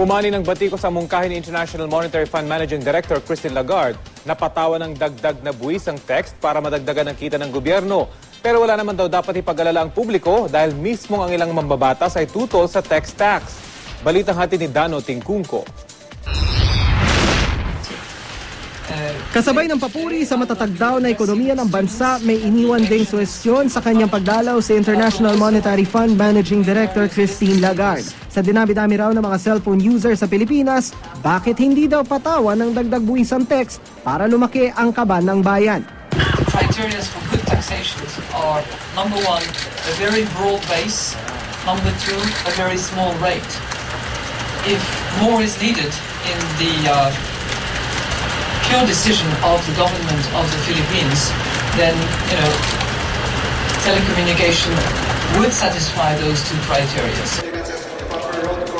Umani ng batiko sa mungkahi ni International Monetary Fund Managing Director Christine Lagarde na patawan ng dagdag na buwis ang text para madagdagan ang kita ng gobyerno. Pero wala naman daw dapat ipag-alala ang publiko dahil mismo ang ilang mambabatas ay tutol sa text tax. Balitang hatid ni Dano Tingkungko. Kasabay ng papuri sa matatag daw na ekonomiya ng bansa, may iniwan ding suwestyon sa kanyang pagdalaw sa International Monetary Fund Managing Director Christine Lagarde. Sa dinami-dami raw ng mga cellphone user sa Pilipinas, bakit hindi daw patawan ng dagdag buwisang text para lumaki ang kaban ng bayan? Criteria for good taxation are, number one, a very broad base, number two, a very small rate. If more is needed in the pure decision of the government of the Philippines, then, telecommunication would satisfy those two criteria.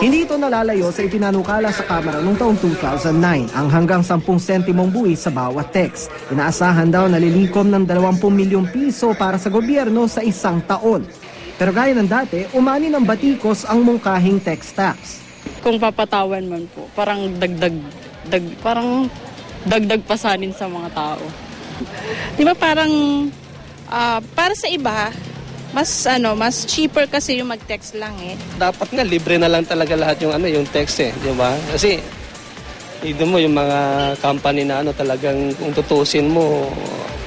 Hindi ito nalalayo sa ipinanukala sa Kamara noong taong 2009 ang hanggang 10 sentimong buwis sa bawat text. Inaasahan daw na lilikom ng 20 milyong piso para sa gobyerno sa isang taon. Pero gaya ng dati, umani ng batikos ang mungkahing text tax. Kung papatawan man po, parang dagdag pasanin sa mga tao. Di ba parang para sa iba, mas cheaper kasi yung mag-text lang eh. Dapat nga libre na lang talaga lahat yung text di ba? Kasi mo yung mga company na talagang kung tutusin mo,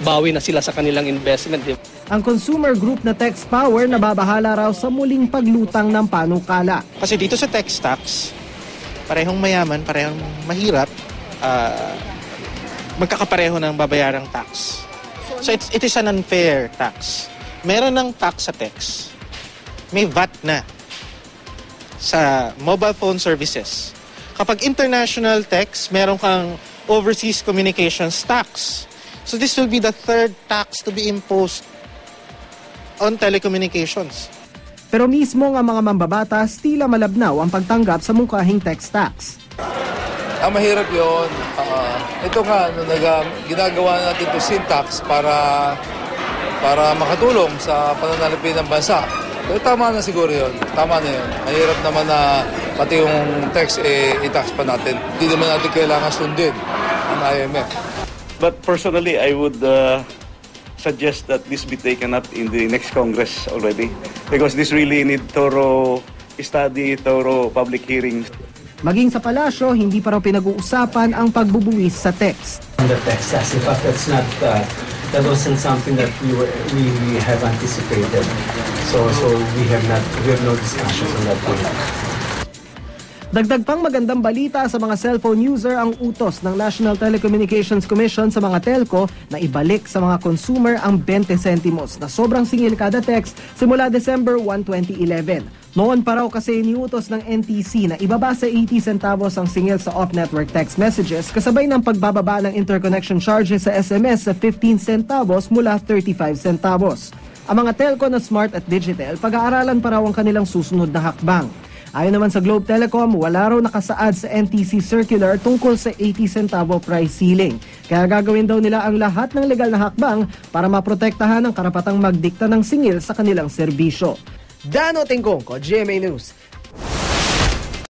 bawi na sila sa kanilang investment. Diba? Ang consumer group na Text Power nababahala raw sa muling paglutang ng panukala. Kasi dito sa text tax, parehong mayaman, parehong mahirap, magkakapareho ng babayarang tax. So it is an unfair tax. Meron ng tax sa text. May VAT na sa mobile phone services. Kapag international text, meron kang overseas communications tax. So this will be the third tax to be imposed on telecommunications. Pero mismo ang mga mambabatas tila malabnaw ang pagtanggap sa mungkahing text tax. Mahirap yun. Ito nga, ginagawa natin ito syntax para makatulong sa pananalapi ng bansa. Pero tama na siguro yun. Tama na yun. Mahirap naman na pati yung text i-tax pa natin. Hindi naman natin kailangan sundin ang IMF. But personally, I would suggest that this be taken up in the next Congress already. Because this really need thorough study, thorough public hearings. Maging sa palasyo, hindi pa raw pinag-uusapan ang pagbubuwis sa text. The text, as in fact, that wasn't something that we have anticipated. So we have no discussions on that point. Dagdag pang magandang balita sa mga cellphone user ang utos ng National Telecommunications Commission sa mga telco na ibalik sa mga consumer ang 20 centimos na sobrang singil kada text simula December 1, 2011. Noon pa raw kasi iniutos ng NTC na ibaba sa 80 centavos ang singil sa off-network text messages kasabay ng pagbababa ng interconnection charges sa SMS sa 15 centavos mula 35 centavos. Ang mga telco na Smart at Digitel, pag-aaralan pa raw ang kanilang susunod na hakbang. Ayon naman sa Globe Telecom, wala raw nakasaad sa NTC circular tungkol sa 80 centavo price ceiling. Kaya gagawin daw nila ang lahat ng legal na hakbang para maprotektahan ang karapatang magdikta ng singil sa kanilang serbisyo. Dano Tingkungko, GMA News.